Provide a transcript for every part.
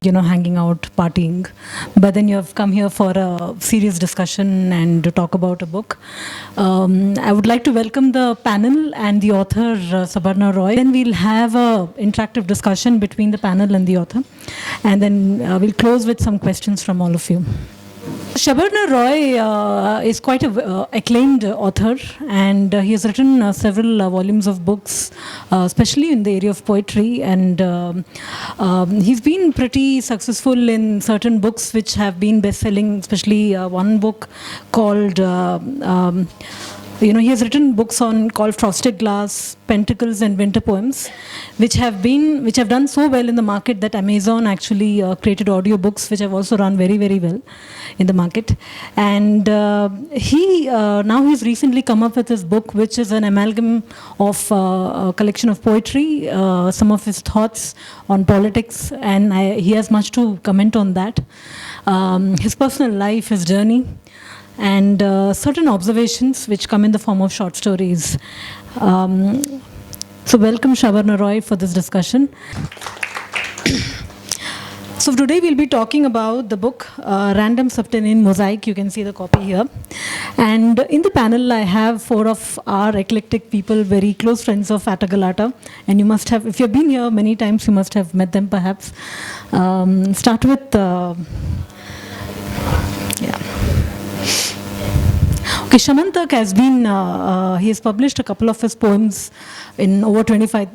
hanging out, partying. But then you have come here for a serious discussion and to talk about a book. I would like to welcome the panel and the author, Sabarna Roy. Then we'll have a interactive discussion between the panel and the author. And then we'll close with some questions from all of you. Sabarna Roy is quite an acclaimed author, and he has written several volumes of books, especially in the area of poetry. And he's been pretty successful in certain books which have been best-selling, especially one book called... he has written books called Frosted Glass, Pentacles, and Winter Poems, which have done so well in the market that Amazon actually created audiobooks, which have also run very, very well in the market. And he's recently come up with this book, which is an amalgam of a collection of poetry, some of his thoughts on politics, and he has much to comment on that. His personal life, his journey, and certain observations which come in the form of short stories. So welcome Sabarna Roy for this discussion. So today we'll be talking about the book Random Subterranean Mosaic. You can see the copy here. And in the panel I have 4 of our eclectic people, very close friends of Atta Galatta. And you must have, if you've been here many times, you must have met them perhaps. Start with... Okay, Samantak has been, he has published a couple of his poems in over 25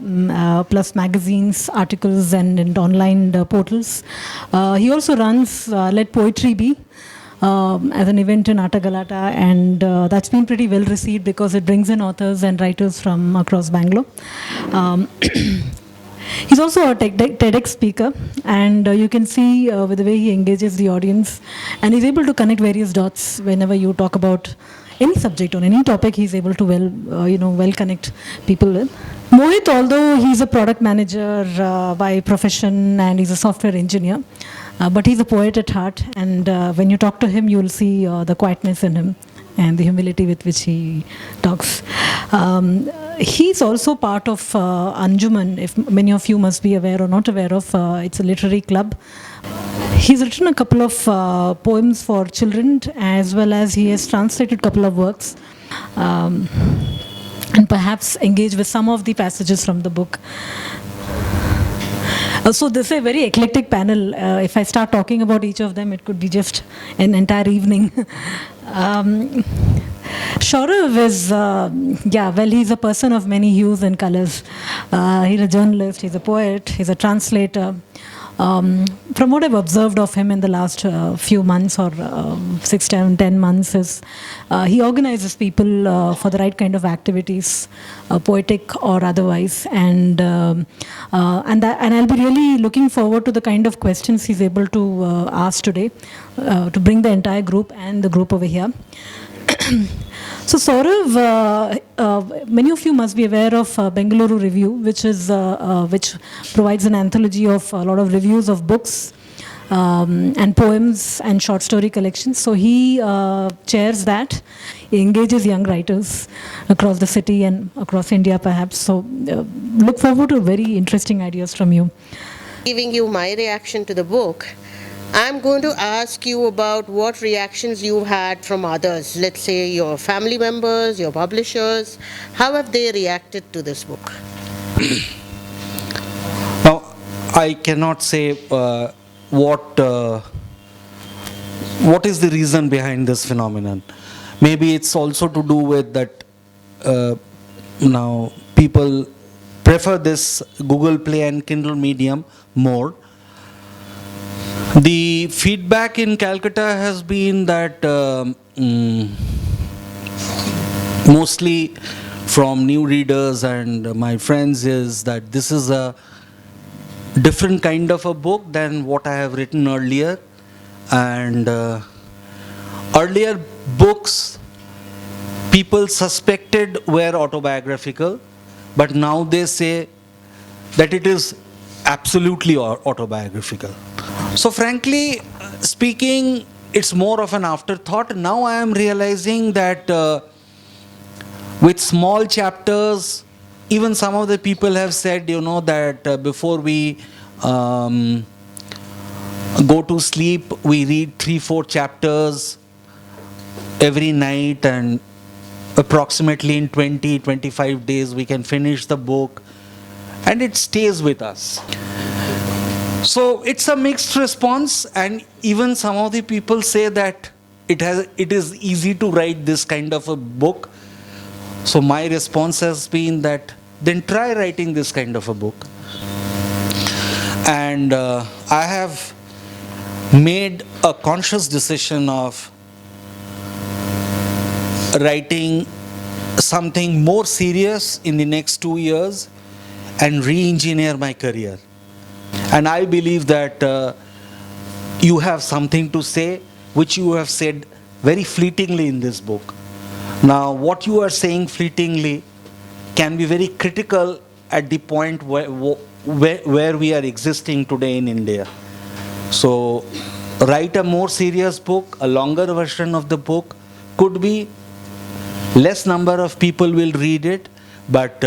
plus magazines, articles, and in online portals. He also runs Let Poetry Be as an event in Atta Galatta, and that's been pretty well received because it brings in authors and writers from across Bangalore. He's also a TEDx speaker, and you can see with the way he engages the audience, and he's able to connect various dots whenever you talk about any subject on any topic. He's able to well connect people with. Mohit, although he's a product manager by profession and he's a software engineer, but he's a poet at heart, and when you talk to him, you'll see the quietness in him and the humility with which he talks. He's also part of Anjuman, if many of you must be aware or not aware of. It's a literary club. He's written a couple of poems for children, as well as he has translated a couple of works, and perhaps engage with some of the passages from the book. So this is a very eclectic panel. If I start talking about each of them, it could be just an entire evening. Sourav is, he's a person of many hues and colors. He's a journalist, he's a poet, he's a translator. From what I've observed of him in the last few months or 6, 10 months is he organizes people for the right kind of activities, poetic or otherwise, and I'll be really looking forward to the kind of questions he's able to ask today to bring the entire group and the group over here. So Sourav, many of you must be aware of Bangalore Review, which provides an anthology of a lot of reviews of books and poems and short story collections. So he chairs that. He engages young writers across the city and across India perhaps. So look forward to very interesting ideas from you. Giving you my reaction to the book, I'm going to ask you about what reactions you've had from others, let's say your family members, your publishers. How have they reacted to this book? Now, I cannot say what is the reason behind this phenomenon. Maybe it's also to do with that now people prefer this Google Play and Kindle medium more. The feedback in Calcutta has been that mostly from new readers and my friends is that this is a different kind of a book than what I have written earlier. And earlier books people suspected were autobiographical, but now they say that it is absolutely autobiographical. So frankly speaking, it's more of an afterthought. Now I am realizing that with small chapters, even some of the people have said, that before we go to sleep, we read 3-4 chapters every night, and approximately in 20-25 days we can finish the book, and it stays with us. So it's a mixed response, and even some of the people say that it is easy to write this kind of a book. So my response has been that then try writing this kind of a book. And I have made a conscious decision of writing something more serious in the next 2 years and re-engineer my career. And I believe that you have something to say, which you have said very fleetingly in this book. Now, what you are saying fleetingly can be very critical at the point where we are existing today in India. So, write a more serious book, a longer version of the book. Could be less number of people will read it, but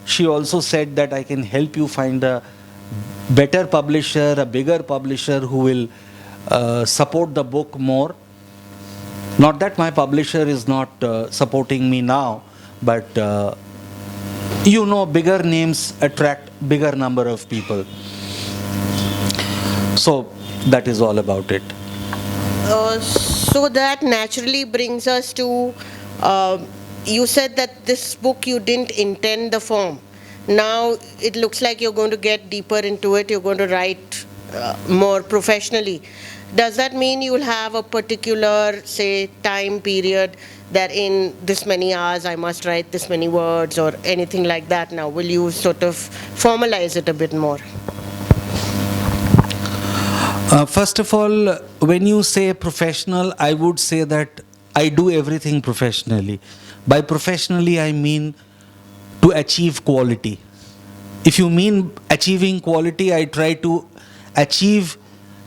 she also said that I can help you find a better publisher, a bigger publisher who will support the book more. Not that my publisher is not supporting me now, but bigger names attract bigger number of people. So that is all about it. So that naturally brings us to, you said that this book you didn't intend the form. Now it looks like you're going to get deeper into it, you're going to write more professionally. Does that mean you will have a particular, say, time period that in this many hours I must write this many words or anything like that now? Will you sort of formalize it a bit more? First of all, when you say professional, I would say that I do everything professionally. By professionally, I mean to achieve quality. If you mean achieving quality, I try to achieve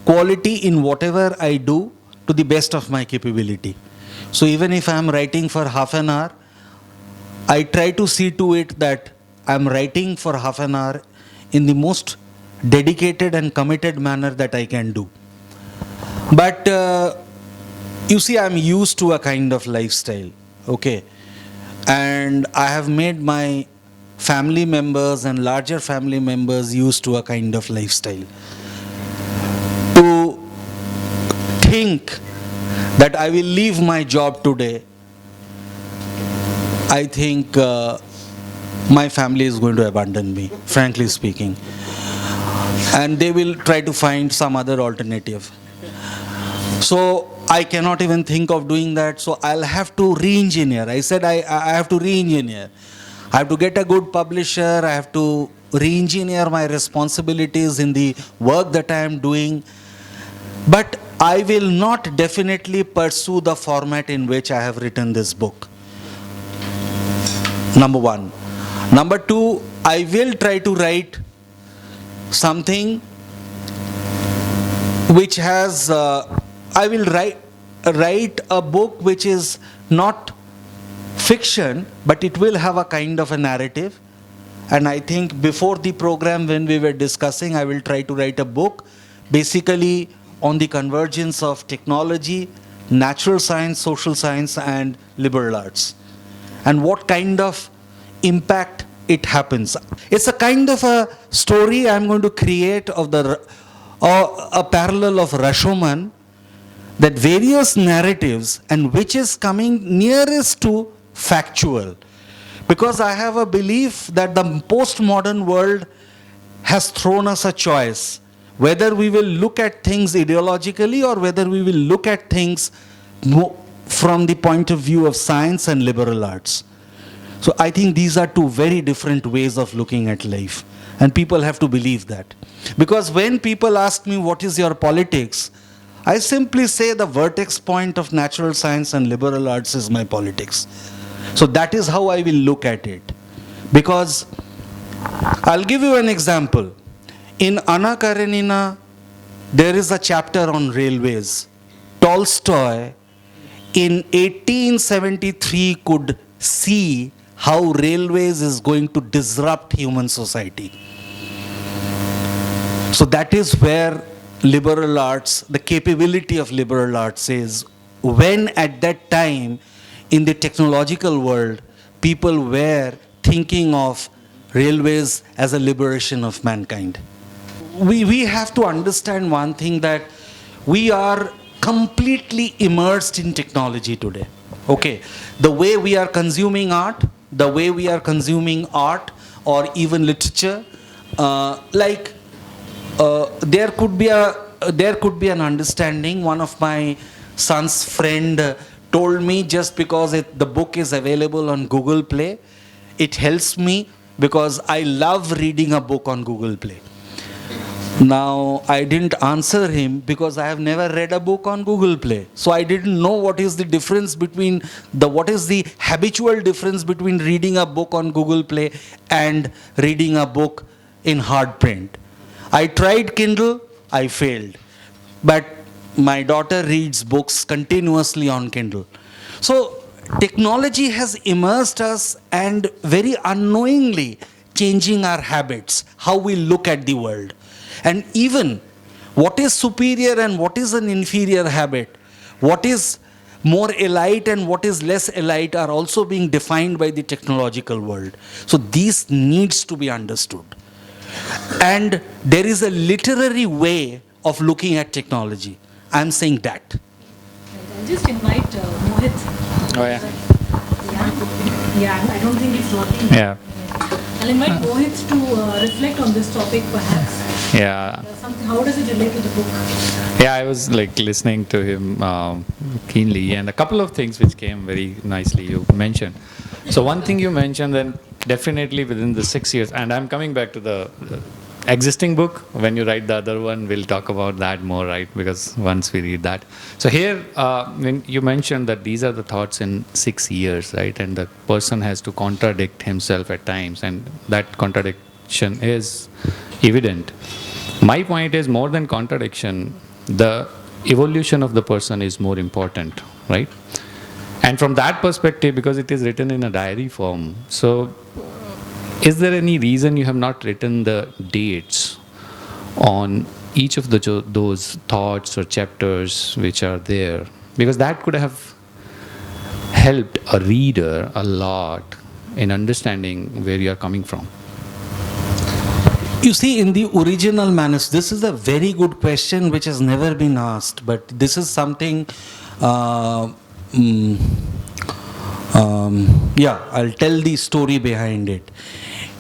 quality in whatever I do to the best of my capability. So even if I am writing for half an hour, I try to see to it that I am writing for half an hour in the most dedicated and committed manner that I can do. But you see, I'm used to a kind of lifestyle, okay? And I have made my family members and larger family members used to a kind of lifestyle. To think that I will leave my job today, I think my family is going to abandon me, frankly speaking. And they will try to find some other alternative. So I cannot even think of doing that, so I'll have to re-engineer. I said I have to re-engineer. I have to get a good publisher, I have to re-engineer my responsibilities in the work that I am doing. But I will not definitely pursue the format in which I have written this book. Number one. Number two, I will try to write something which has, I will write a book which is not fiction, but it will have a kind of a narrative. And I think before the program when we were discussing, I will try to write a book basically on the convergence of technology, natural science, social science, and liberal arts. And what kind of impact it happens. It's a kind of a story I'm going to create of a parallel of Rashomon, that various narratives and which is coming nearest to factual. Because I have a belief that the postmodern world has thrown us a choice, whether we will look at things ideologically or whether we will look at things from the point of view of science and liberal arts. So I think these are two very different ways of looking at life. And people have to believe that. Because when people ask me what is your politics, I simply say the vertex point of natural science and liberal arts is my politics. So that is how I will look at it. Because I'll give you an example. In Anna Karenina, there is a chapter on railways. Tolstoy in 1873 could see how railways is going to disrupt human society. So that is where liberal arts, the capability of liberal arts is when at that time in the technological world, people were thinking of railways as a liberation of mankind. We have to understand one thing, that we are completely immersed in technology today. Okay, the way we are consuming art, the way we are consuming art or even literature, there could be an understanding. One of my son's friend told me, just because the book is available on Google Play, it helps me because I love reading a book on Google Play. Now, I didn't answer him because I have never read a book on Google Play. So I didn't know what is the difference between what is the habitual difference between reading a book on Google Play and reading a book in hard print. I tried Kindle, I failed. But my daughter reads books continuously on Kindle. So technology has immersed us and very unknowingly changing our habits, how we look at the world. And even what is superior and what is an inferior habit, what is more elite and what is less elite, are also being defined by the technological world. So this needs to be understood. And there is a literary way of looking at technology. I'm saying that. I'll just invite Mohit. Oh, yeah. Yeah, I don't think it's working. Yeah. I'll invite Mohit to reflect on this topic, perhaps. Yeah. How does it relate to the book? Yeah, I was like listening to him keenly, and a couple of things which came very nicely you mentioned. So one thing you mentioned, then definitely within the 6 years, and I'm coming back to the existing book. When you write the other one, we'll talk about that more, right? Because once we read that. So here, when you mentioned that these are the thoughts in 6 years, right? And the person has to contradict himself at times, and that contradiction is evident. My point is, more than contradiction, the evolution of the person is more important, right? And from that perspective, because it is written in a diary form, so is there any reason you have not written the dates on each of those thoughts or chapters which are there? Because that could have helped a reader a lot in understanding where you are coming from. You see, in the original manuscript, this is a very good question which has never been asked, but this is something, I'll tell the story behind it.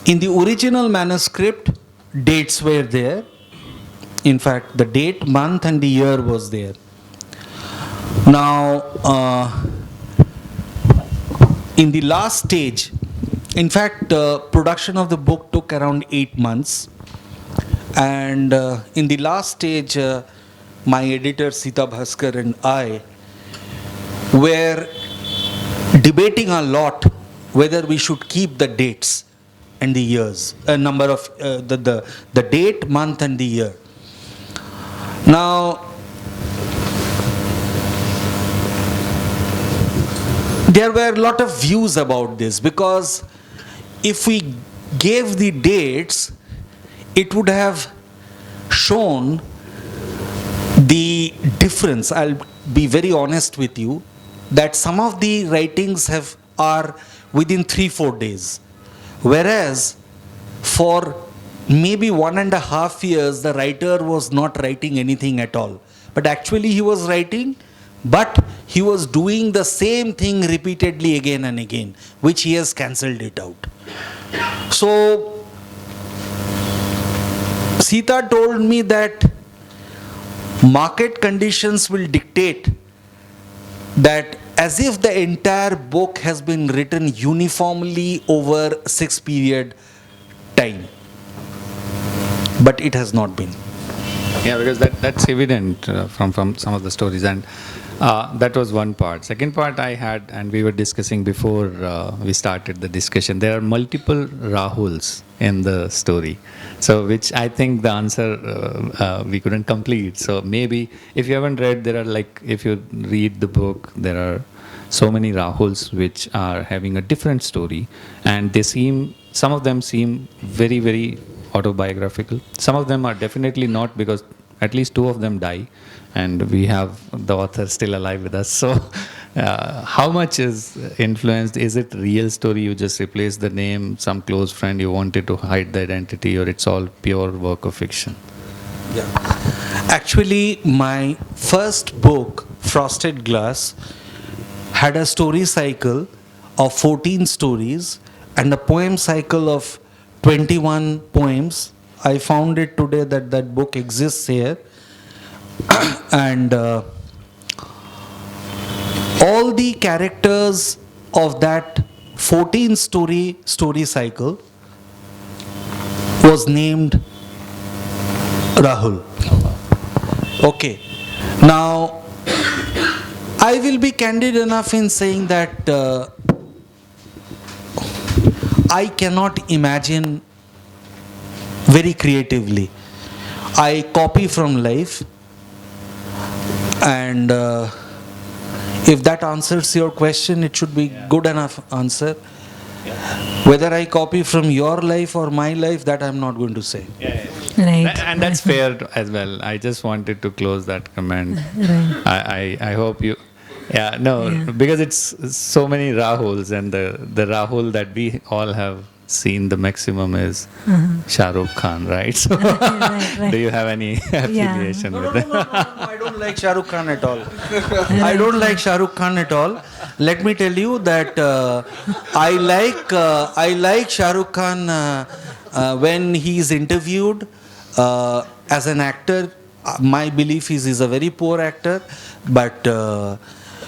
In the original manuscript, dates were there. In fact, the date, month and the year was there. Now, in the last stage, in fact, production of the book took around 8 months. And in the last stage, my editor Sita Bhaskar and I were debating a lot whether we should keep the dates and the years, a number of the date, month and the year. Now, there were a lot of views about this, because if we gave the dates, it would have shown the difference. I'll be very honest with you, that some of the writings are within 3-4 days, whereas for maybe 1.5 years the writer was not writing anything at all. But actually he was writing, but he was doing the same thing repeatedly again and again, which he has cancelled it out. So Sita told me that market conditions will dictate that, as if the entire book has been written uniformly over 6 period time. But it has not been. Yeah, because that's evident from some of the stories, and that was one part. Second part I had, and we were discussing before we started the discussion, there are multiple Rahuls in the story, so which I think the answer we couldn't complete. So maybe if you haven't read, there are, like, if you read the book, there are so many Rahuls which are having a different story, and some of them seem very, very autobiographical. Some of them are definitely not, because at least two of them die, and we have the author still alive with us. So, how much is influenced? Is it real story? You just replace the name, some close friend you wanted to hide the identity, or it's all pure work of fiction? Yeah. Actually, my first book, Frosted Glass, had a story cycle of 14 stories and a poem cycle of 21 poems. I found it today that that book exists here. And all the characters of that 14 story cycle was named Rahul. Okay. Now, I will be candid enough in saying that I cannot imagine very creatively. I copy from life, and if that answers your question, it should be good enough answer. Whether I copy from your life or my life, that I'm not going to say. Right. And that's fair as well. I just wanted to close that comment. Right. I hope you. Yeah, no, because it's so many Rahuls, and the Rahul that we all have seen, the maximum is Shah Rukh Khan, right? So, Right. do you have any affiliation with that? I don't like Shah Rukh Khan at all. I don't like Shah Rukh Khan at all. Let me tell you that I like Shah Rukh Khan when he's interviewed as an actor. My belief is he's a very poor actor, but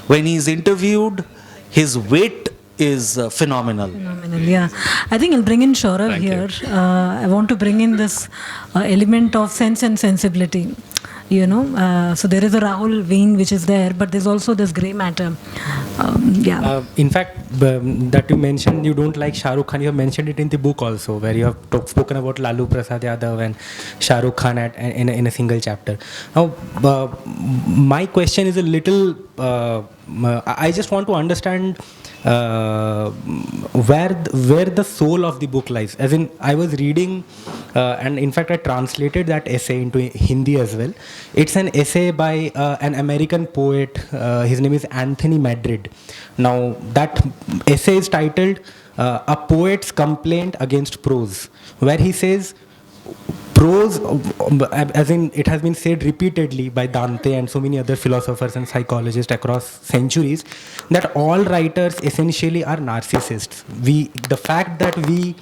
when he's interviewed, his wit is phenomenal. Phenomenal, yeah. I think I'll bring in Sourav Thank you. here. I want to bring in this element of sense and sensibility. So there is a Rahul vein which is there, but there's also this grey matter. In fact, that you mentioned you don't like Shah Rukh Khan, you have mentioned it in the book also, where you have spoken about Lalu Prasad Yadav and Shah Rukh Khan in a single chapter. Now, my question is a little, I just want to understand where the soul of the book lies. As in, I was reading, and in fact I translated that essay into Hindi as well. It's an essay by an American poet. His name is Anthony Madrid. Now that essay is titled A Poet's Complaint Against Prose, where he says prose, as in it has been said repeatedly by Dante and so many other philosophers and psychologists across centuries, that all writers essentially are narcissists. The fact that we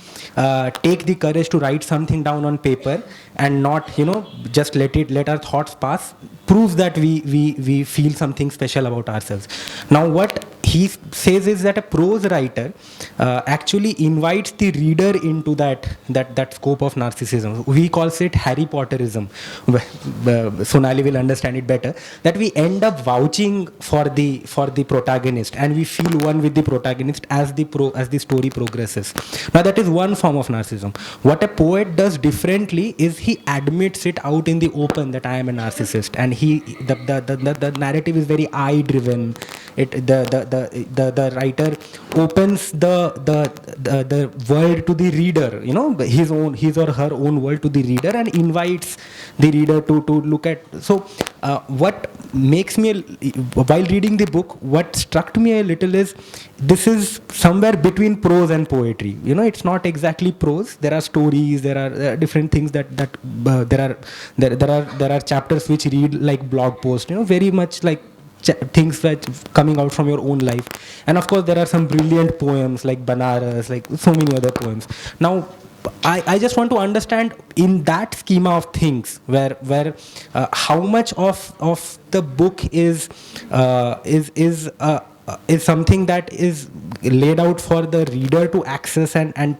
take the courage to write something down on paper and not, just let our thoughts pass, proves that we feel something special about ourselves. Now, what he says is that a prose writer actually invites the reader into that scope of narcissism. We call it Harry Potterism. Sonali will understand it better. That we end up vouching for the protagonist, and we feel one with the protagonist as the story progresses. Now, that is one form of narcissism. What a poet does differently is he admits it out in the open that I am a narcissist, and the narrative is very I driven. The writer opens the world to the reader, his or her own world to the reader, and invites the reader to look at. So what makes me, while reading the book, what struck me a little is this is somewhere between prose and poetry. It's not exactly prose. There are stories, there are different things that there are chapters which read like blog posts, very much like things that coming out from your own life. And of course there are some brilliant poems like Banaras, like so many other poems. Now I just want to understand, in that schema of things, where how much of the book is something that is laid out for the reader to access and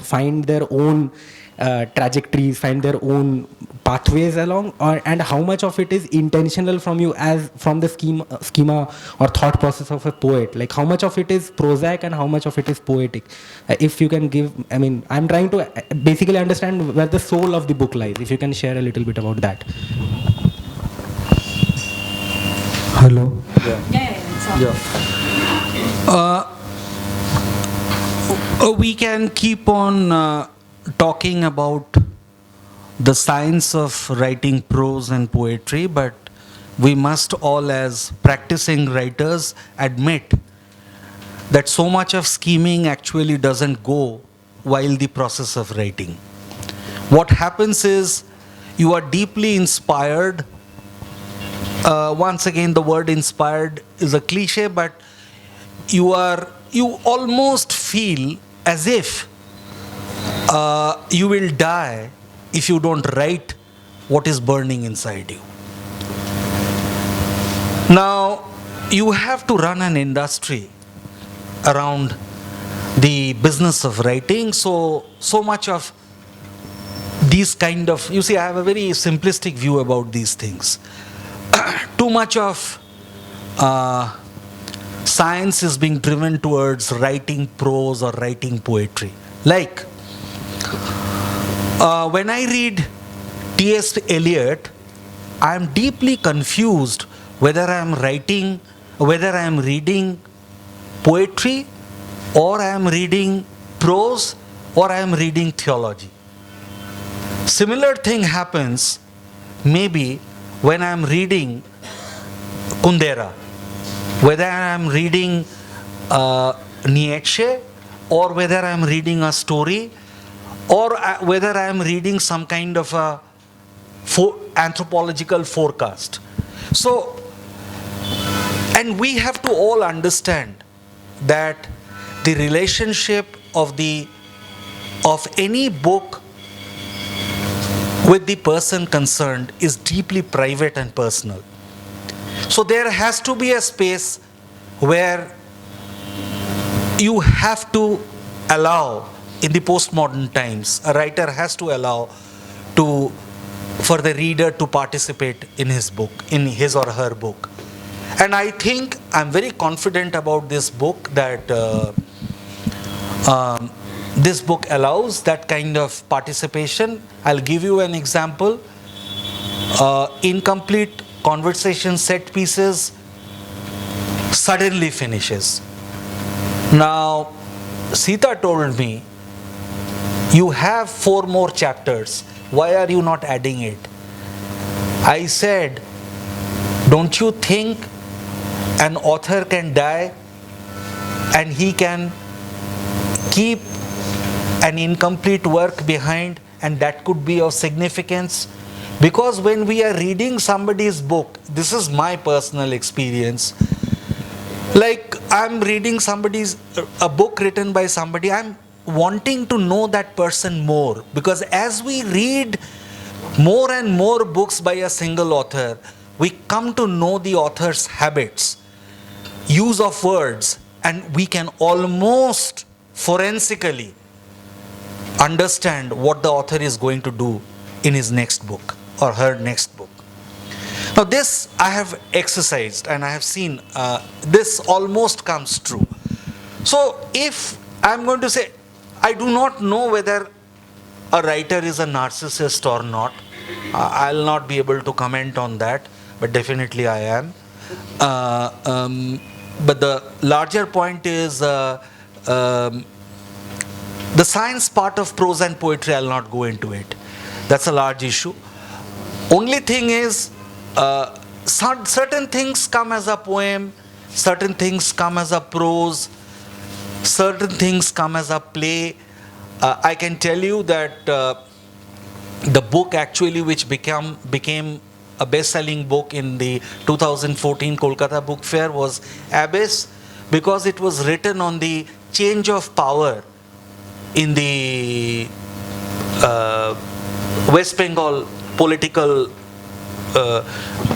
find their own trajectories, find their own pathways along, and how much of it is intentional from you, as from the schema or thought process of a poet. Like how much of it is prosaic and how much of it is poetic. If you can give, I'm trying to basically understand where the soul of the book lies. If you can share a little bit about that. Hello. We can keep on talking about the science of writing prose and poetry, but we must all, as practicing writers, admit that so much of scheming actually doesn't go while the process of writing. What happens is you are deeply inspired. Once again, the word inspired is a cliche, but you almost feel as if you will die if you don't write what is burning inside you. Now, you have to run an industry around the business of writing, so much of these kind of, you see, I have a very simplistic view about these things. Too much of science is being driven towards writing prose or writing poetry. Like, when I read T.S. Eliot, I am deeply confused whether I am reading poetry, or I am reading prose, or I am reading theology. Similar thing happens maybe when I am reading Kundera, whether I am reading Nietzsche, or whether I am reading a story, or whether I am reading some kind of a anthropological forecast. So, and we have to all understand that the relationship of any book with the person concerned is deeply private and personal. So there has to be a space where you have to allow, in the postmodern times, a writer has to allow for the reader to participate in his book, in his or her book. And I think I'm very confident about this book, that this book allows that kind of participation. I'll give you an example. Incomplete conversation set pieces suddenly finishes. Now, Sita told me, you have 4 more chapters. Why are you not adding it? I said, don't you think an author can die and he can keep an incomplete work behind, and that could be of significance? Because when we are reading somebody's book, this is my personal experience, like I'm reading a book written by somebody, I'm wanting to know that person more, because as we read more and more books by a single author, we come to know the author's habits, use of words, and we can almost forensically understand what the author is going to do in his next book or her next book. Now this I have exercised and I have seen this almost comes true. So if I'm going to say, I do not know whether a writer is a narcissist or not. I'll not be able to comment on that, but definitely I am. But the larger point is the science part of prose and poetry, I'll not go into it. That's a large issue. Only thing is, certain things come as a poem, certain things come as a prose, certain things come as a play. I can tell you that the book actually which became a best-selling book in the 2014 Kolkata Book Fair was Abyss, because it was written on the change of power in the West Bengal political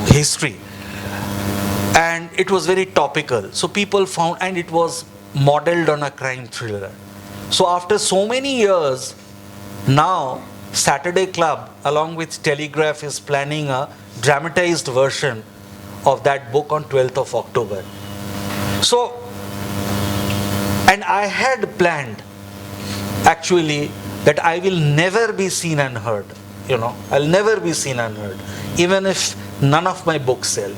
history, and it was very topical. So people found, and it was modeled on a crime thriller. So after so many years, now Saturday Club along with Telegraph is planning a dramatized version of that book on 12th of October. So, and I had planned actually that I will never be seen and heard. I'll never be seen and heard, even if none of my books sell.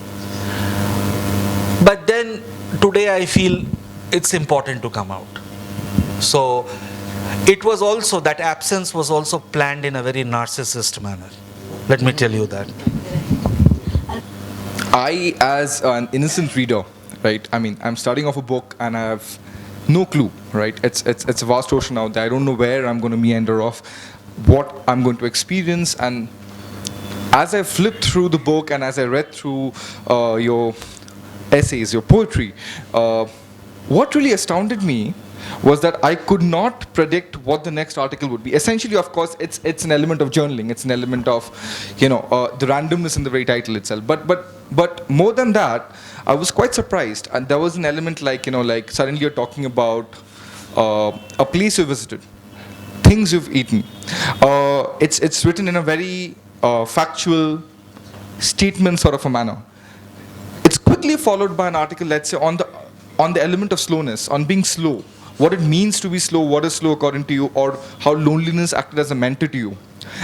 But then today I feel it's important to come out. So it was also, that absence was also planned in a very narcissist manner. Let me tell you that. I, as an innocent reader, right? I mean, I'm starting off a book and I have no clue, right? It's a vast ocean out there. I don't know where I'm going to meander off, what I'm going to experience. And as I flipped through the book and as I read through your essays, your poetry, what really astounded me was that I could not predict what the next article would be. Essentially, of course, it's an element of journaling. It's an element of, the randomness in the very title itself. But more than that, I was quite surprised. And there was an element like, like suddenly you're talking about a place you visited, things you've eaten. It's written in a very factual statement sort of a manner. It's quickly followed by an article, let's say, on the element of slowness, on being slow, what it means to be slow, what is slow according to you, or how loneliness acted as a mentor to you.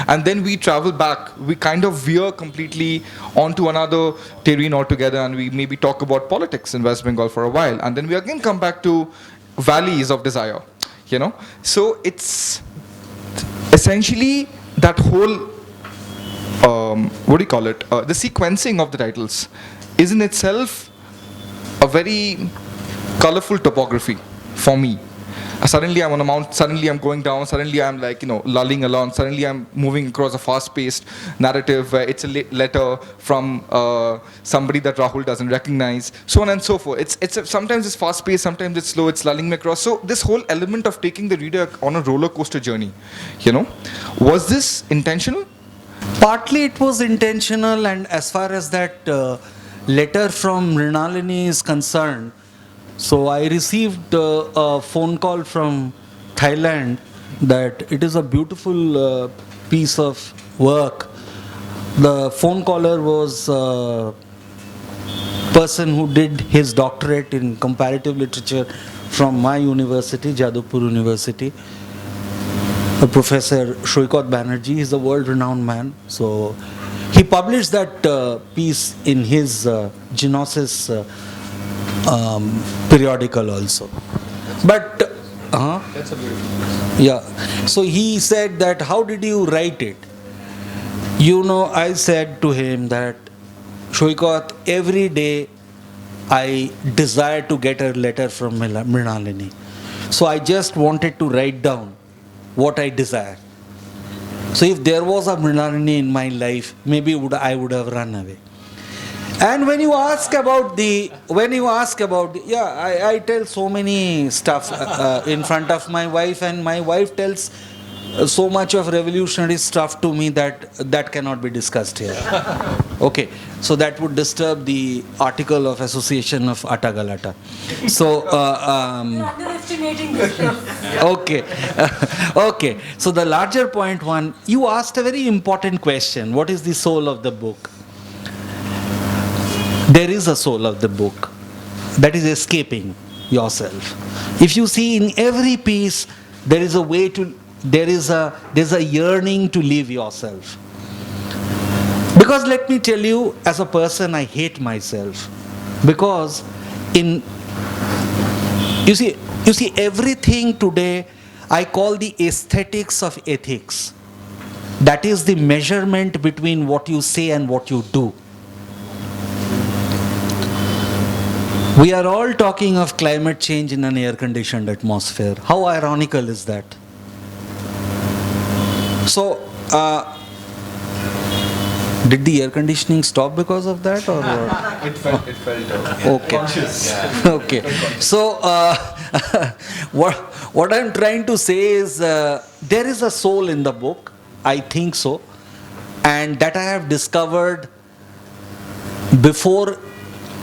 And then we travel back, we kind of veer completely onto another terrain altogether, and we maybe talk about politics in West Bengal for a while, and then we again come back to valleys of desire, So it's essentially that whole, the sequencing of the titles is in itself a very colorful topography for me. Suddenly I'm on a mount, suddenly I'm going down, suddenly I'm like, lulling along, suddenly I'm moving across a fast-paced narrative where it's a letter from somebody that Rahul doesn't recognize, so on and so forth. Sometimes it's fast-paced, sometimes it's slow, it's lulling me across. So this whole element of taking the reader on a roller coaster journey, was this intentional? Partly it was intentional, and as far as that letter from Mrinalini is concerned, so I received a phone call from Thailand that it is a beautiful piece of work. The phone caller was a person who did his doctorate in comparative literature from my university, Jadavpur University. Professor Shoykot Banerjee is a world-renowned man. So he published that piece in his Genosis periodical also. But That's a beautiful. yeah, so he said that, how did you write it? I said to him that, Shoykot, every day I desire to get a letter from Mrinalini. So I just wanted to write down what I desire. So if there was a Mrinalini in my life, maybe I would have run away. And when you ask about I tell so many stuff in front of my wife, and my wife tells so much of revolutionary stuff to me that cannot be discussed here. Okay, so that would disturb the article of association of Atta Galatta. So, You're underestimating this. okay, okay. So the larger point one, you asked a very important question. What is the soul of the book? There is a soul of the book that is escaping yourself. If you see in every piece, there's a yearning to leave yourself. Because let me tell you, as a person, I hate myself. Because you see everything today I call the aesthetics of ethics. That is the measurement between what you say and what you do. We are all talking of climate change in an air-conditioned atmosphere. How ironical is that? So, did the air conditioning stop because of that, or what? It felt Okay. Okay. So, what I'm trying to say is, there is a soul in the book. I think so, and that I have discovered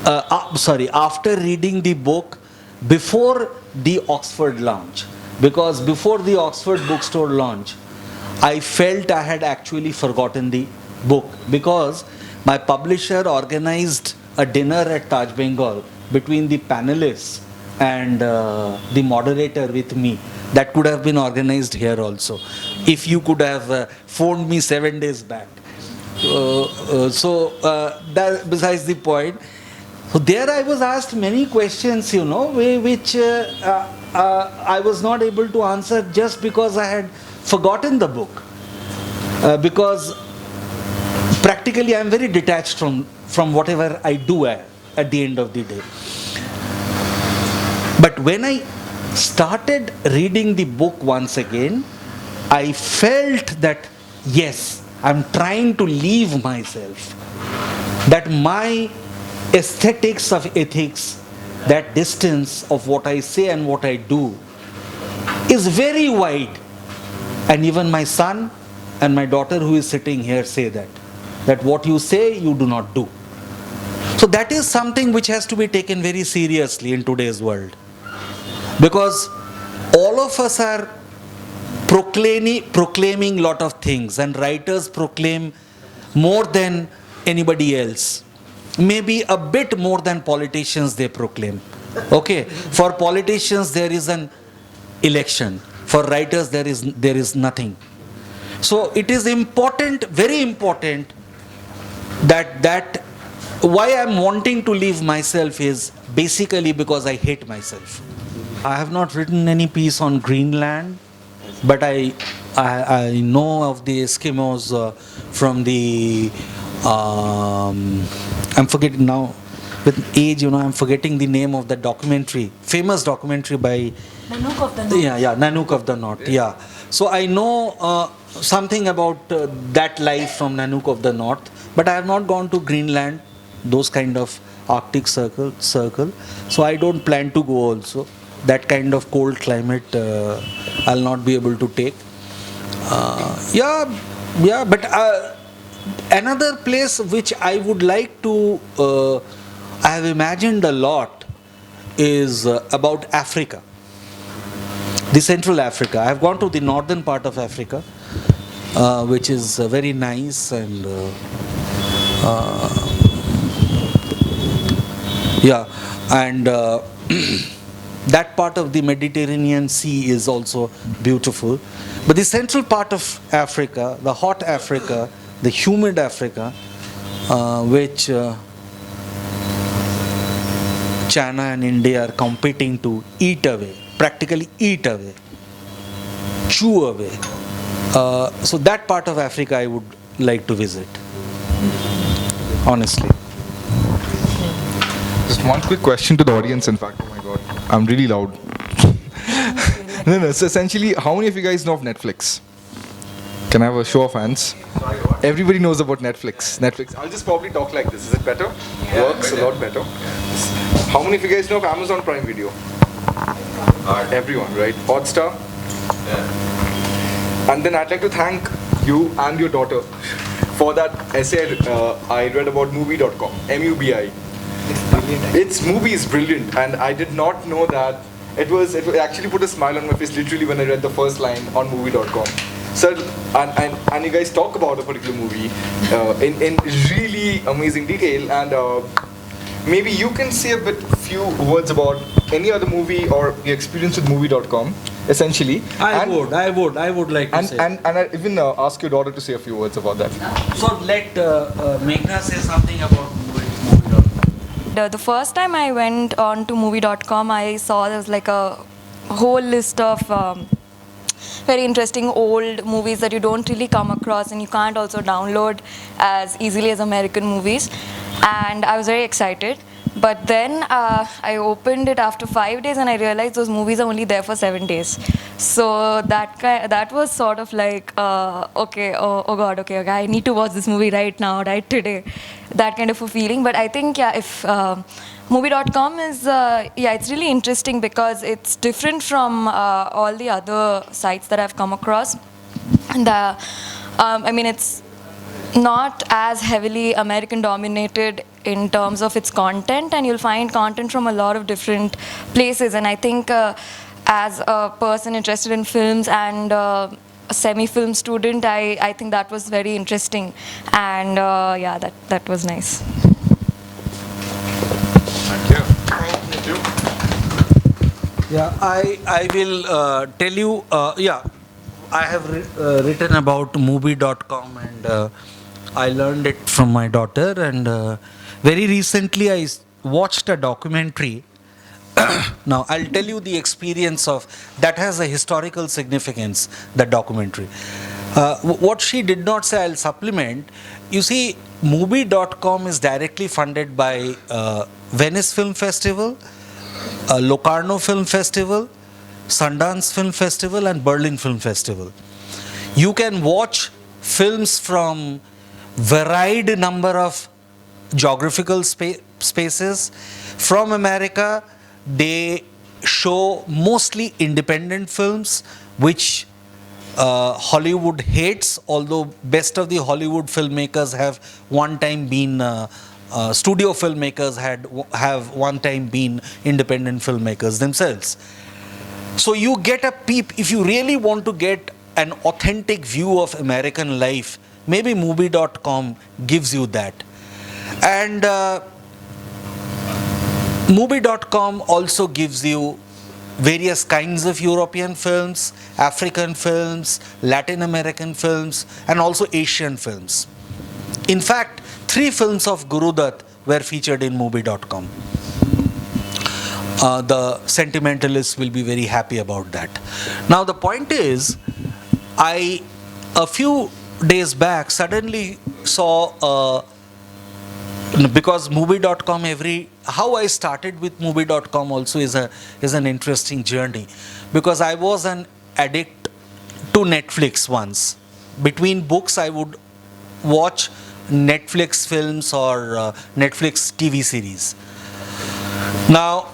after reading the book, before the Oxford launch. Because before the Oxford bookstore launch, I felt I had actually forgotten the book, because my publisher organized a dinner at Taj Bengal between the panelists and the moderator with me. That could have been organized here also, if you could have phoned me 7 days back. That besides the point. So there I was asked many questions, which I was not able to answer just because I had forgotten the book. Because practically I'm very detached from whatever I do at the end of the day. But when I started reading the book once again, I felt that yes, I'm trying to leave myself. That my aesthetics of ethics, that distance of what I say and what I do, is very wide. And even my son and my daughter who is sitting here say that what you say, you do not do. So that is something which has to be taken very seriously in today's world. Because all of us are proclaiming lot of things, and writers proclaim more than anybody else. Maybe a bit more than politicians they proclaim. Okay, for politicians there is an election. For writers there is nothing. So it is important, very important, that why I'm wanting to leave myself is basically because I hate myself. I have not written any piece on Greenland, but I know of the Eskimos from the I'm forgetting now, with age, I'm forgetting the name of the documentary, famous documentary by Nanook of the North. Yeah, Nanook of the North. Yeah. So I know something about that life from Nanook of the North, but I have not gone to Greenland, those kind of Arctic circle. So I don't plan to go also. That kind of cold climate I'll not be able to take. But another place which I would like to, I have imagined a lot, is about Africa, the Central Africa. I have gone to the northern part of Africa, which is very nice, and that part of the Mediterranean Sea is also beautiful. But the central part of Africa, the hot Africa, the humid Africa, which China and India are competing to eat away, practically eat away, chew away. So that part of Africa I would like to visit, honestly. Just one quick question to the audience, in fact. Oh my god, I'm really loud. No. So essentially, how many of you guys know of Netflix? Can I have a show of hands? Everybody knows about Netflix. I'll just probably talk like this. Is it better? Yeah, works better. A lot better. How many of you guys know of Amazon Prime Video? Everyone, right? Hotstar? Yeah. And then I'd like to thank you and your daughter for that essay I read about movie.com. MUBI. Its movie is brilliant, and I did not know that it actually put a smile on my face literally when I read the first line on movie.com. So, and you guys talk about a particular movie in really amazing detail, and maybe you can say a few words about any other movie or your experience with movie.com, essentially. I would like to say. And I even ask your daughter to say a few words about that. So let Meghna say something about movie.com. The first time I went on to movie.com, I saw there's like a whole list of very interesting old movies that you don't really come across and you can't also download as easily as American movies. And I was very excited. But then I opened it after 5 days and I realized those movies are only there for 7 days. So that was sort of like, okay, oh God, okay, I need to watch this movie right now, right today. That kind of a feeling. But I think, if movie.com is, it's really interesting because it's different from all the other sites that I've come across. And it's not as heavily American dominated in terms of its content, and you'll find content from a lot of different places. And I think as a person interested in films and a semi-film student, I think that was very interesting, and that was nice. Thank you. Yeah, I will tell you, I have written about movie.com, and I learned it from my daughter, and very recently I watched a documentary Now, I'll tell you the experience of that has a historical significance, that documentary. What she did not say, I'll supplement. You see, movie.com is directly funded by Venice Film Festival, Locarno Film Festival, Sundance Film Festival, and Berlin Film Festival. You can watch films from varied number of geographical spaces. From America, they show mostly independent films, which Hollywood hates, although best of the Hollywood filmmakers have one time been studio filmmakers have one time been independent filmmakers themselves. So you get a peep. If you really want to get an authentic view of American life, maybe movie.com gives you that. And movie.com also gives you various kinds of European films, African films, Latin American films, and also Asian films. In fact, 3 films of Guru Dutt were featured in movie.com. The sentimentalists will be very happy about that. Now the point is, I a few days back suddenly saw because movie.com how I started with movie.com also is an interesting journey, because I was an addict to Netflix once. Between books I would watch Netflix films or Netflix TV series. Now,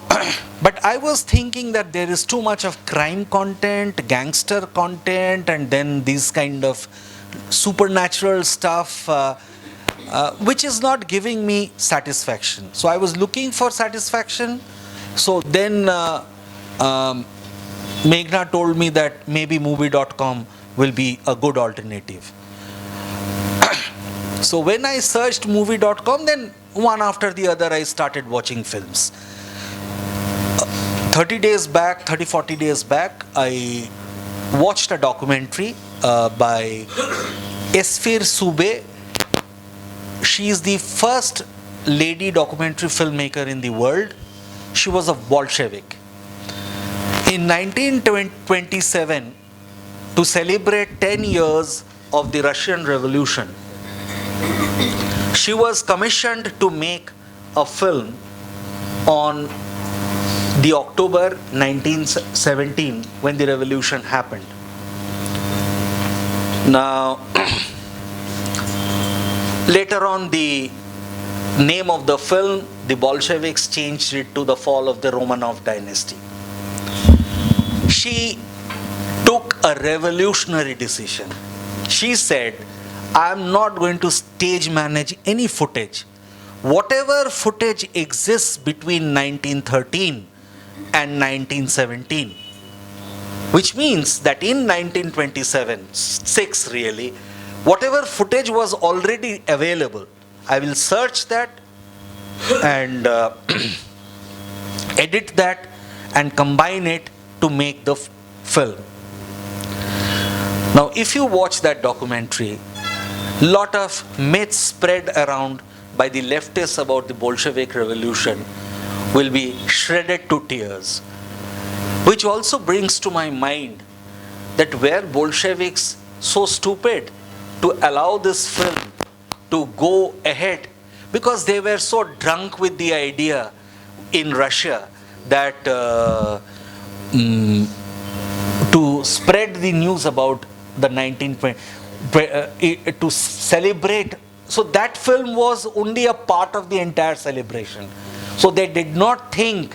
but I was thinking that there is too much of crime content, gangster content, and then these kind of supernatural stuff, which is not giving me satisfaction. So I was looking for satisfaction. So then Meghna told me that maybe movie.com will be a good alternative. So when I searched movie.com, then one after the other I started watching films. 40 days back, I watched a documentary by Esfir Sube. She is the first lady documentary filmmaker in the world. She was a Bolshevik. In 1927, to celebrate 10 years of the Russian Revolution, she was commissioned to make a film on the October 1917 when the revolution happened. Now, later on, the name of the film, the Bolsheviks changed it to The Fall of the Romanov Dynasty. She took a revolutionary decision. She said, I am not going to stage manage any footage. Whatever footage exists between 1913 and 1917, which means that in 1927-6 really, whatever footage was already available, I will search that and edit that and combine it to make the film. Now, if you watch that documentary, lot of myths spread around by the leftists about the Bolshevik Revolution will be shredded to tears. Which also brings to my mind that were Bolsheviks so stupid to allow this film to go ahead, because they were so drunk with the idea in Russia that to spread the news about the 1920, to celebrate. So that film was only a part of the entire celebration. So they did not think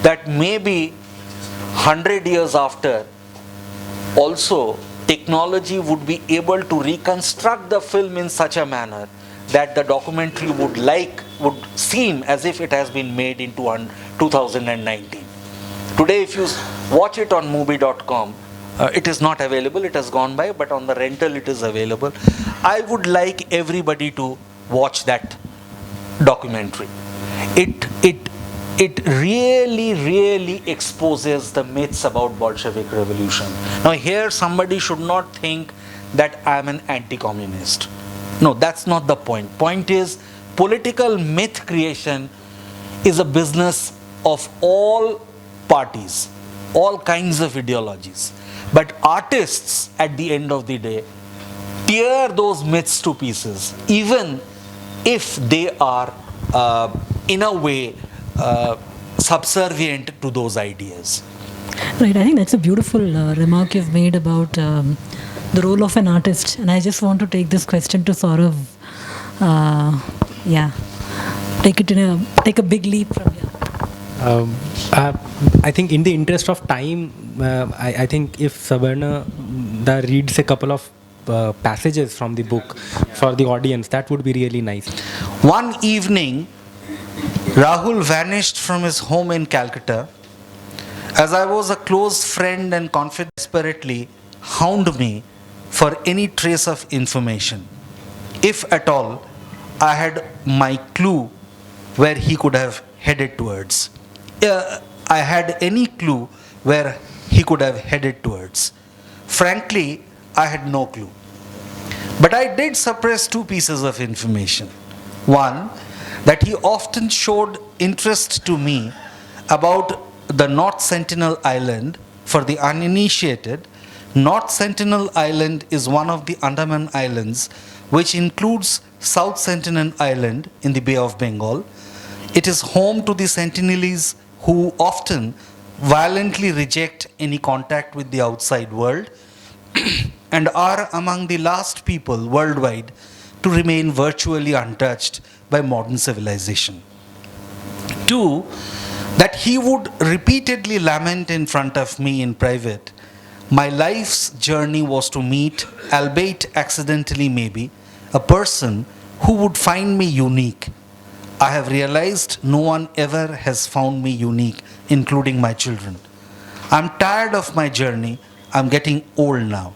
that maybe 100 years after also technology would be able to reconstruct the film in such a manner that the documentary would seem as if it has been made in 2019. Today, if you watch it on movie.com, it is not available, it has gone by, but on the rental it is available. I would like everybody to watch that documentary. It really exposes the myths about Bolshevik Revolution. Now here somebody should not think that I am an anti-communist. No, that's not the point. Point is, political myth creation is a business of all parties, all kinds of ideologies. But artists, at the end of the day, tear those myths to pieces, even if they are, in a way, subservient to those ideas. Right, I think that's a beautiful remark you've made about the role of an artist. And I just want to take this question to Sourav. Take a big leap from here. I think in the interest of time, I think if Sabarna reads a couple of passages from the book for the audience, that would be really nice. One evening, Rahul vanished from his home in Calcutta. As I was a close friend and confidant, desperately hound me for any trace of information. If at all, I had my clue where he could have headed towards. I had any clue where he could have headed towards. Frankly, I had no clue. But I did suppress two pieces of information. One, that he often showed interest to me about the North Sentinel Island. For the uninitiated, North Sentinel Island is one of the Andaman Islands, which includes South Sentinel Island in the Bay of Bengal. It is home to the Sentinelese who often violently reject any contact with the outside world and are among the last people worldwide to remain virtually untouched by modern civilization. Two, that he would repeatedly lament in front of me in private, my life's journey was to meet, albeit accidentally maybe, a person who would find me unique. I have realized no one ever has found me unique, including my children. I'm tired of my journey. I'm getting old now.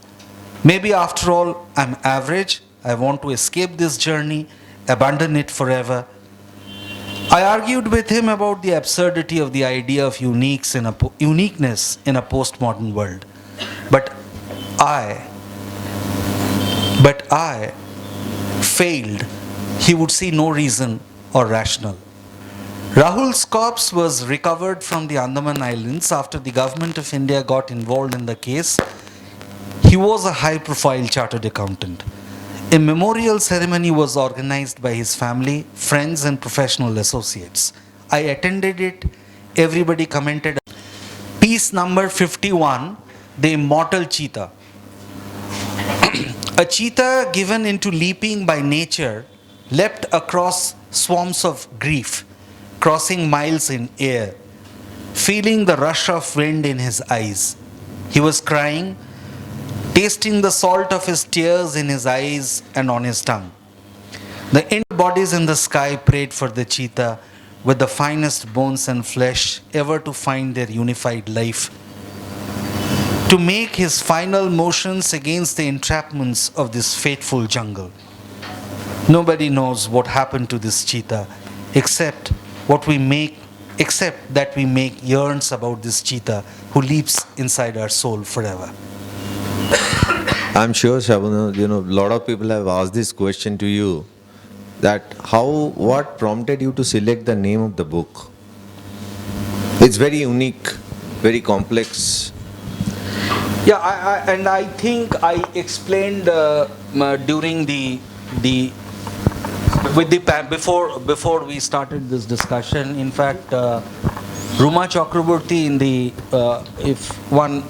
Maybe after all, I'm average. I want to escape this journey, abandon it forever. I argued with him about the absurdity of the idea of uniqueness in a postmodern world. But I failed. He would see no reason or rationale. Rahul's corpse was recovered from the Andaman Islands after the government of India got involved in the case. He was a high-profile chartered accountant. A memorial ceremony was organized by his family, friends, and professional associates. I attended it. Everybody commented. Piece number 51, The Immortal Cheetah. A cheetah given into leaping by nature leapt across swarms of grief, crossing miles in air, feeling the rush of wind in his eyes. He was crying, tasting the salt of his tears in his eyes and on his tongue. The inner bodies in the sky prayed for the cheetah with the finest bones and flesh ever to find their unified life, to make his final motions against the entrapments of this fateful jungle. Nobody knows what happened to this cheetah except that we make yearns about this cheetah who leaps inside our soul forever. I'm sure, Shabana, a lot of people have asked this question to you, that what prompted you to select the name of the book? It's very unique, very complex. Yeah, I think I explained during before we started this discussion. In fact, Ruma Chakraborty if one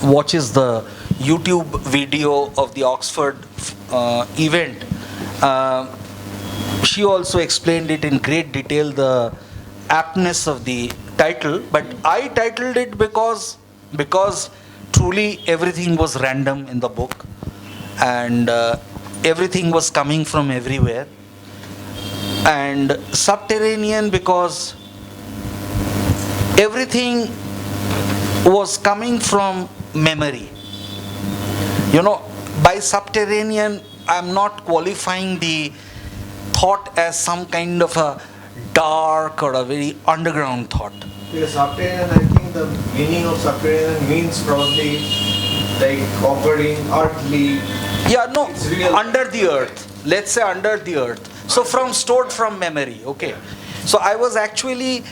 watches the YouTube video of the Oxford event, she also explained it in great detail, the aptness of the title. But I titled it because truly everything was random in the book, and everything was coming from everywhere. And subterranean because everything was coming from memory. By subterranean, I'm not qualifying the thought as some kind of a dark or a very underground thought. Because subterranean, I think the meaning of subterranean means probably like operating earthly. Yeah, no, under the earth. Let's say under the earth. So stored from memory, okay. So I was actually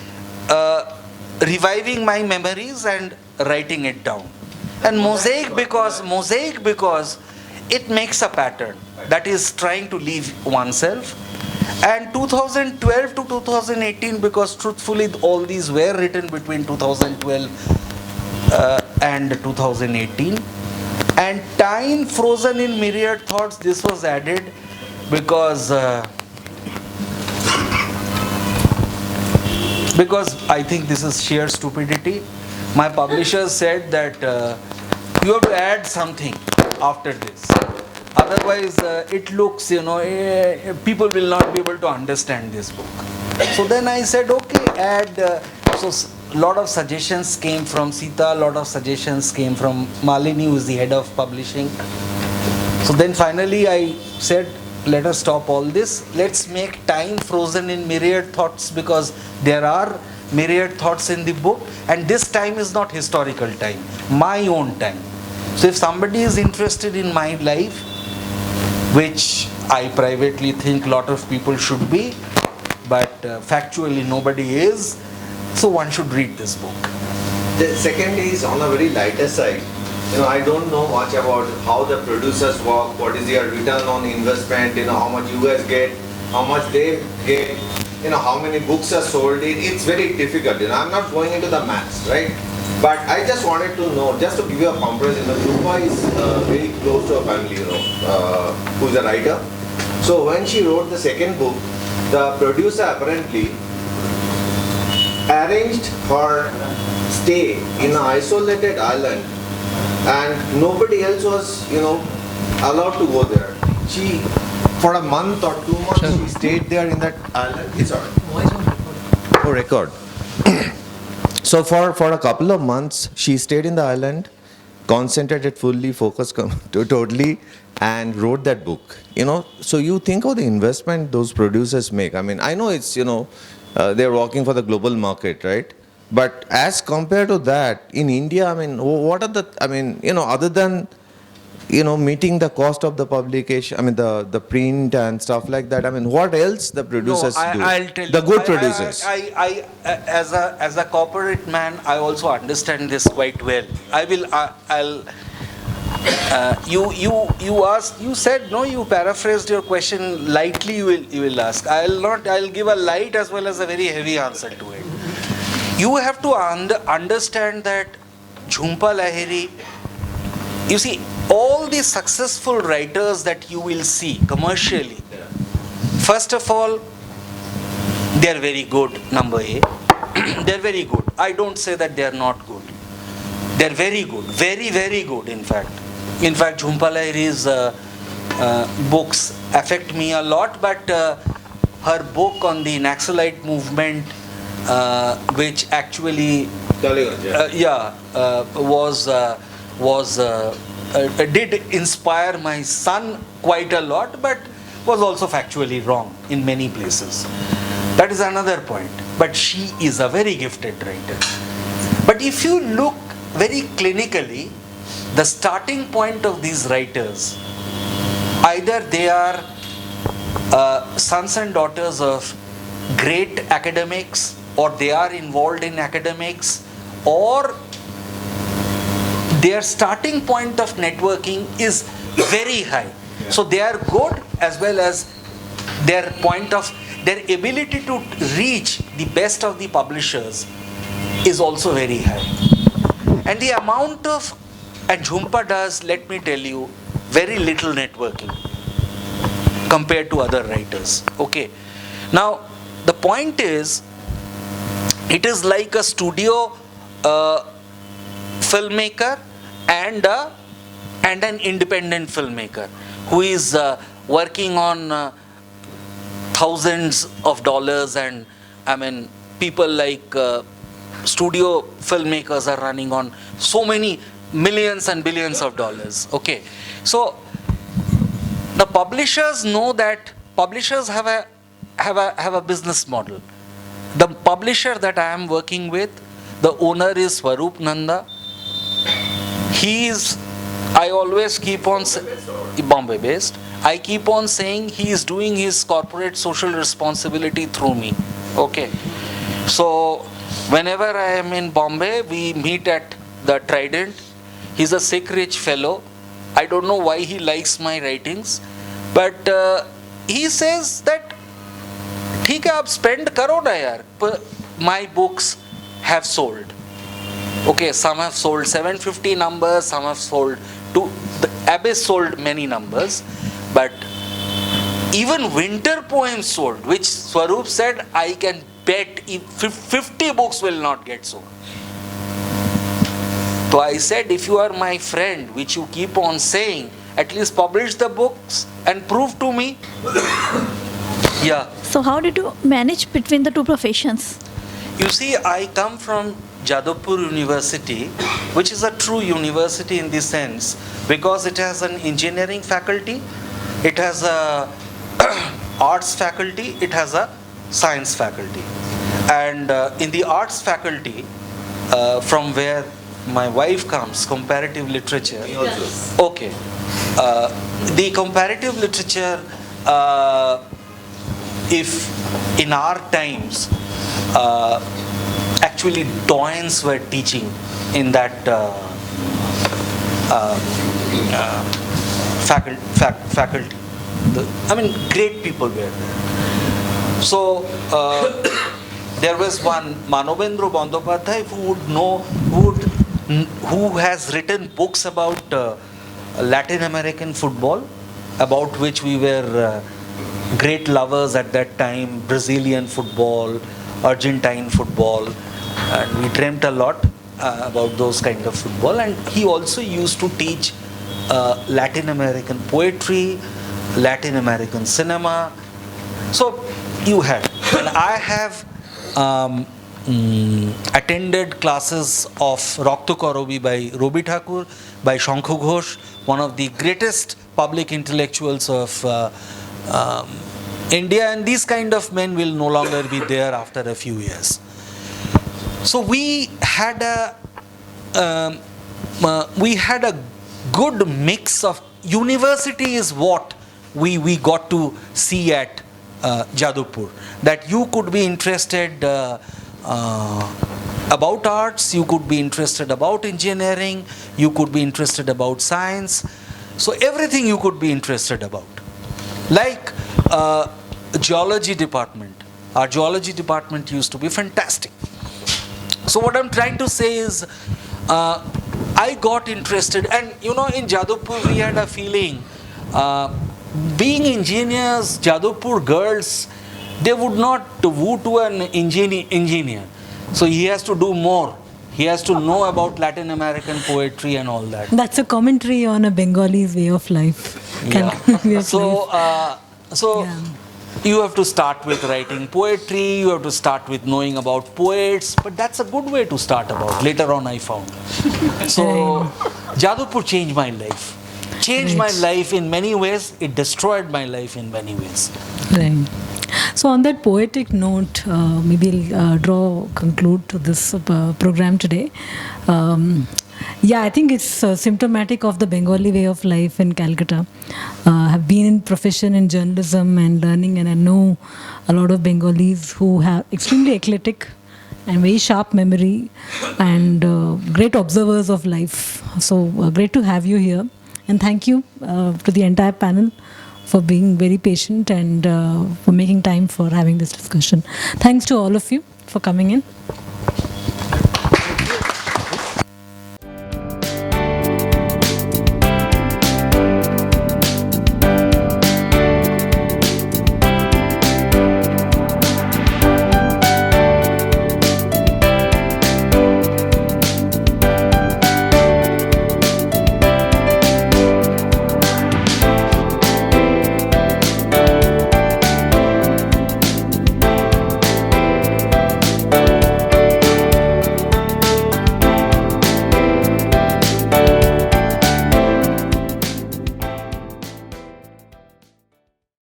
reviving my memories and writing it down. And mosaic because it makes a pattern that is trying to leave oneself. And 2012 to 2018 because truthfully all these were written between 2012 and 2018. And time frozen in myriad thoughts, this was added because I think this is sheer stupidity. My publisher said that you have to add something after this. Otherwise, it looks, people will not be able to understand this book. So then I said, okay, add. So a lot of suggestions came from Sita, a lot of suggestions came from Malini, who is the head of publishing. So then finally I said, let us stop all this. Let's make time frozen in myriad thoughts because there are myriad thoughts in the book. And this time is not historical time, my own time. So if somebody is interested in my life, which I privately think a lot of people should be, but factually nobody is, so one should read this book. The second is on a very lighter side. I don't know much about how the producers work, what is their return on investment, how much you guys get, how much they get, how many books are sold. It's very difficult. I'm not going into the maths, right? But I just wanted to know, just to give you a comparison, Rupa is very close to a family, who's a writer. So when she wrote the second book, the producer apparently arranged her stay in an isolated island and nobody else was, allowed to go there. She, for a month or 2 months, she stayed there in that island. It's all right. For record. So for a couple of months, she stayed in the island, concentrated fully, focused totally, and wrote that book. So you think of the investment those producers make. I mean, I know it's, they're working for the global market, right? But as compared to that, in India, I mean, what are the, other than, meeting the cost of the publication, I mean, the print and stuff like that, I mean, what else the producers do? I'll tell you. The good producers. I as a corporate man, I also understand this quite well. You said, no, you paraphrased your question lightly, you will ask. I'll give a light as well as a very heavy answer to it. You have to understand that Jhumpa Lahiri, you see, all the successful writers that you will see commercially, first of all, they are very good, number A. They are very good. I don't say that they are not good. They are very good, very, very good, in fact. In fact, Jhumpa Lahiri's books affect me a lot, but her book on the Naxalite movement, which actually did inspire my son quite a lot, but was also factually wrong in many places. That is another point. But she is a very gifted writer. But if you look very clinically, the starting point of these writers, either they are sons and daughters of great academics, or they are involved in academics, or their starting point of networking is very high. So they are good, as well as their ability to reach the best of the publishers is also very high. And the amount of, and Jhumpa does, let me tell you, very little networking compared to other writers. Okay. Now, the point is, it is like a studio filmmaker and an independent filmmaker who is working on thousands of dollars, and I mean, people like studio filmmakers are running on so many millions and billions of dollars. Okay, so the publishers know that publishers have a business model. The publisher that I am working with, the owner is Swarup Nanda. I always keep on Bombay based. I keep on saying he is doing his corporate social responsibility through me. Okay, so Whenever I am in Bombay, we meet at the Trident. He's a sick rich fellow. I don't know why he likes my writings, but he says that, ठीक है आप spend करो ना यार. My books have sold. Okay, some have sold 750 numbers, some have sold two. The Abyss sold many numbers, but even winter poems sold, which Swaroop said, I can bet 50 books will not get sold. So I said, if you are my friend, which you keep on saying, at least publish the books and prove to me. Yeah. So how did you manage between the two professions? You see, I come from Jadavpur University, which is a true university in the sense, because it has an engineering faculty, it has a arts faculty, it has a science faculty. And in the arts faculty, from where my wife comes, comparative literature. Yes. Okay. The comparative literature, if in our times, actually Doyens were teaching in that faculty. I mean, great people were there. So there was one Manobendra Bandyopadhyay who has written books about Latin American football, about which we were great lovers at that time, Brazilian football, Argentine football, and we dreamt a lot about those kind of football. And he also used to teach Latin American poetry, Latin American cinema. So you had, and I have attended classes of Rakto Korobi by Robi Thakur, by Shankhu Ghosh, one of the greatest public intellectuals of India, and these kind of men will no longer be there after a few years. So we had a good mix of university is what we got to see at Jadavpur, that you could be interested about arts, you could be interested about engineering, you could be interested about science, so everything you could be interested about. Like geology department, our geology department used to be fantastic. So what I'm trying to say is, I got interested, and you know, in Jadavpur we had a feeling, being engineers, Jadavpur girls, they would not woo to an engineer. So he has to do more. He has to know about Latin American poetry and all that. That's a commentary on a Bengali way of life. Yeah. So Yeah. you have to start with writing poetry, you have to start with knowing about poets, but that's a good way to start about. Later on I found. So Jadavpur changed my life. Changed my life in many ways. It destroyed my life in many ways. Right. So on that poetic note, maybe I'll conclude to this program today. Yeah, I think it's symptomatic of the Bengali way of life in Calcutta. Have been in profession in journalism and learning, and I know a lot of Bengalis who have extremely eclectic and very sharp memory and great observers of life. So great to have you here, and thank you to the entire panel for being very patient and for making time for having this discussion. Thanks to all of you for coming in.